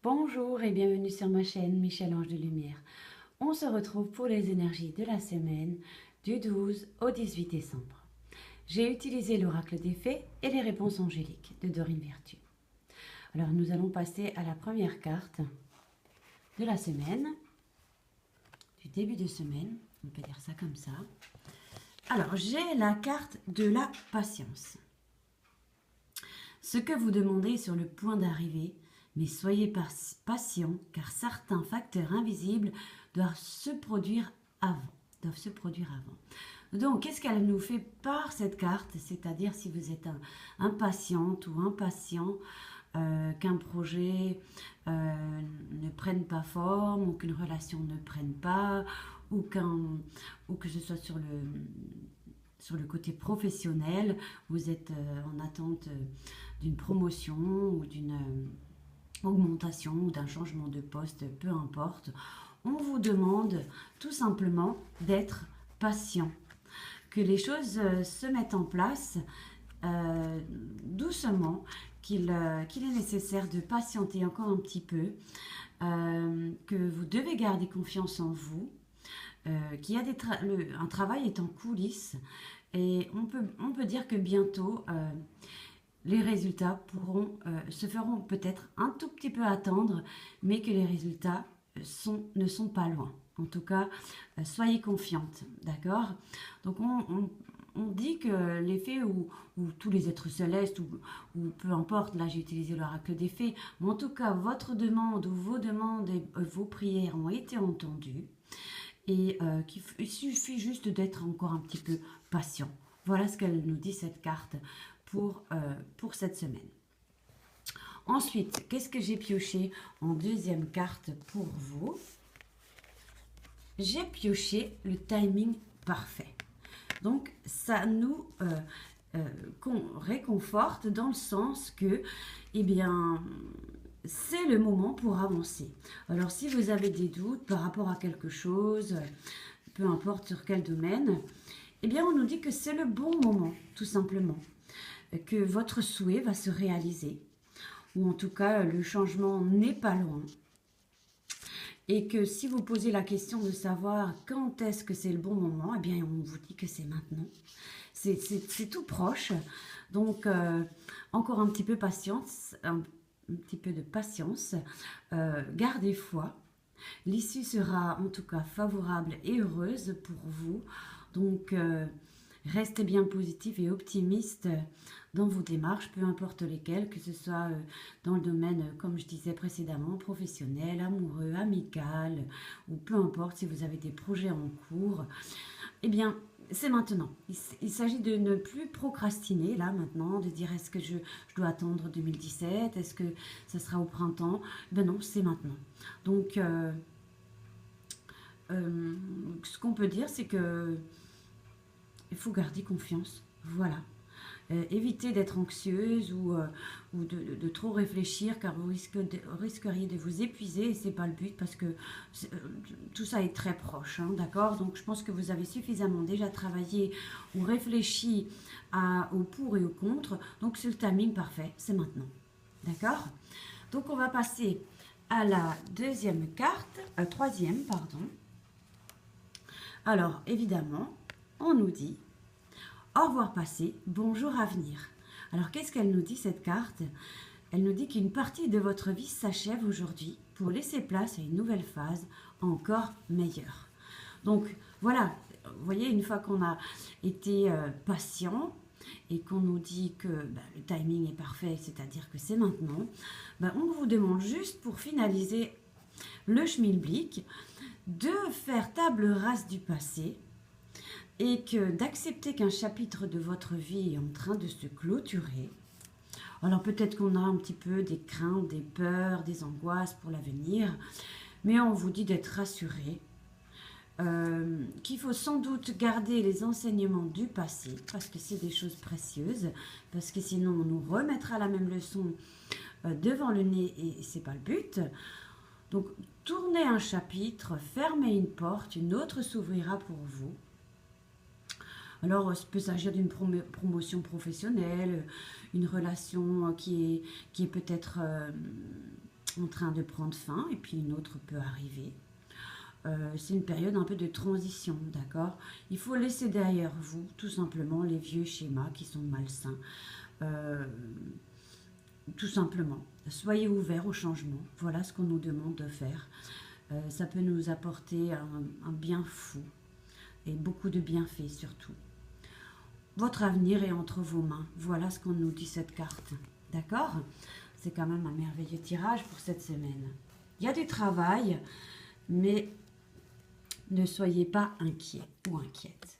Bonjour et bienvenue sur ma chaîne Michel Ange de Lumière. On se retrouve pour les énergies de la semaine du 12 au 18 décembre. J'ai utilisé l'oracle des fées et les réponses angéliques de Dorine Virtue. Alors nous allons passer à la première carte de la semaine, du début de semaine, on peut dire ça comme ça. Alors j'ai la carte de la patience. Ce que vous demandez est sur le point d'arriver, mais soyez patient car certains facteurs invisibles doivent se produire avant. Donc, qu'est-ce qu'elle nous fait par cette carte? C'est-à-dire si vous êtes impatiente ou impatient, qu'un projet ne prenne pas forme ou qu'une relation ne prenne pas ou que ce soit sur le côté professionnel, vous êtes en attente d'une promotion ou d'une augmentation ou d'un changement de poste, peu importe. On vous demande tout simplement d'être patient, que les choses se mettent en place doucement, qu'il est nécessaire de patienter encore un petit peu, que vous devez garder confiance en vous, qu'il y a un travail est en coulisses et on peut dire que bientôt les résultats se feront peut-être un tout petit peu attendre, mais que les résultats ne sont pas loin. En tout cas, soyez confiante, d'accord? Donc on dit que les fées ou tous les êtres célestes ou peu importe, là j'ai utilisé l'oracle des fées, mais en tout cas votre demande ou vos demandes et vos prières ont été entendues et qu'il suffit juste d'être encore un petit peu patient. Voilà ce qu'elle nous dit cette carte pour cette semaine. Ensuite, qu'est-ce que j'ai pioché en deuxième carte pour vous? J'ai pioché le timing parfait. Donc, ça nous réconforte dans le sens que, eh bien, c'est le moment pour avancer. Alors, si vous avez des doutes par rapport à quelque chose, peu importe sur quel domaine, eh bien, on nous dit que c'est le bon moment, tout simplement, que votre souhait va se réaliser, ou en tout cas, le changement n'est pas loin. Et que si vous posez la question de savoir quand est-ce que c'est le bon moment, eh bien, on vous dit que c'est maintenant. C'est tout proche. Donc, encore un petit peu patience, un petit peu de patience. Gardez foi. L'issue sera en tout cas favorable et heureuse pour vous. Donc, restez bien positif et optimiste dans vos démarches, peu importe lesquelles, que ce soit dans le domaine, comme je disais précédemment, professionnel, amoureux, amical, ou peu importe si vous avez des projets en cours. Eh bien, c'est maintenant. Il s'agit de ne plus procrastiner, là, maintenant, de dire est-ce que je dois attendre 2017, est-ce que ça sera au printemps? Ben non, c'est maintenant. Donc, ce qu'on peut dire, c'est que il faut garder confiance. Voilà. Évitez d'être anxieuse ou de trop réfléchir car vous risqueriez de vous épuiser et c'est pas le but parce que tout ça est très proche, hein, d'accord? Donc je pense que vous avez suffisamment déjà travaillé ou réfléchi au pour et au contre. Donc c'est le timing parfait, c'est maintenant. D'accord? Donc on va passer à la deuxième carte, troisième, pardon. Alors évidemment, on nous dit au revoir passé, bonjour avenir. Alors qu'est-ce qu'elle nous dit cette carte? Elle nous dit qu'une partie de votre vie s'achève aujourd'hui pour laisser place à une nouvelle phase encore meilleure. Donc voilà, vous voyez, une fois qu'on a été patient et qu'on nous dit que le timing est parfait, c'est-à-dire que c'est maintenant, on vous demande juste pour finaliser le schmilblick de faire table rase du passé et d'accepter qu'un chapitre de votre vie est en train de se clôturer. Alors peut-être qu'on a un petit peu des craintes, des peurs, des angoisses pour l'avenir, mais on vous dit d'être rassuré, qu'il faut sans doute garder les enseignements du passé, parce que c'est des choses précieuses, parce que sinon on nous remettra la même leçon devant le nez et c'est pas le but. Donc tournez un chapitre, fermez une porte, une autre s'ouvrira pour vous. Alors, il peut s'agir d'une promotion professionnelle, une relation qui est peut-être en train de prendre fin et puis une autre peut arriver. C'est une période un peu de transition, d'accord? Il faut laisser derrière vous, tout simplement, les vieux schémas qui sont malsains. Tout simplement. Soyez ouverts au changement. Voilà ce qu'on nous demande de faire. Ça peut nous apporter un bien fou et beaucoup de bienfaits surtout. Votre avenir est entre vos mains. Voilà ce qu'on nous dit cette carte. D'accord? C'est quand même un merveilleux tirage pour cette semaine. Il y a du travail, mais ne soyez pas inquiets ou inquiètes.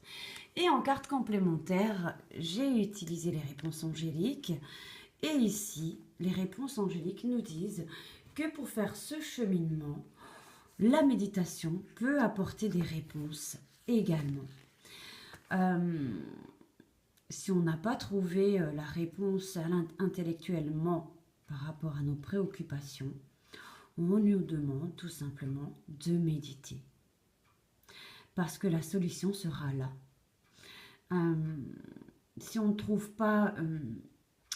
Et en carte complémentaire, j'ai utilisé les réponses angéliques. Et ici, les réponses angéliques nous disent que pour faire ce cheminement, la méditation peut apporter des réponses également. Si on n'a pas trouvé la réponse intellectuellement par rapport à nos préoccupations, on nous demande tout simplement de méditer. Parce que la solution sera là. Si on ne trouve pas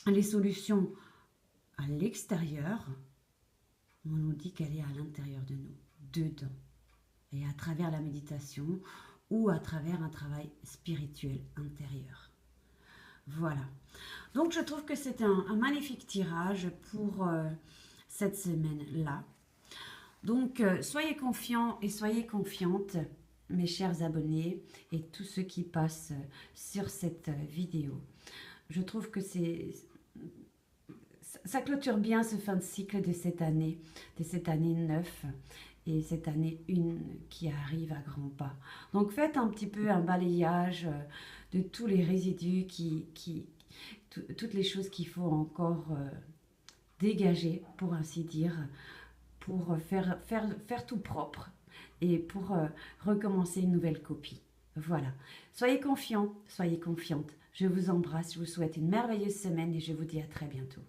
les solutions à l'extérieur, on nous dit qu'elle est à l'intérieur de nous, dedans. Et à travers la méditation ou à travers un travail spirituel intérieur. Voilà. Donc je trouve que c'est un magnifique tirage pour cette semaine-là. Donc soyez confiants et soyez confiantes, mes chers abonnés et tous ceux qui passent sur cette vidéo. Je trouve que ça clôture bien ce fin de cycle de cette année 9 et cette année 1 qui arrive à grands pas. Donc faites un petit peu un balayage de tous les résidus, toutes les choses qu'il faut encore dégager, pour ainsi dire, pour faire tout propre et pour recommencer une nouvelle copie. Voilà. Soyez confiants, soyez confiantes. Je vous embrasse, je vous souhaite une merveilleuse semaine et je vous dis à très bientôt.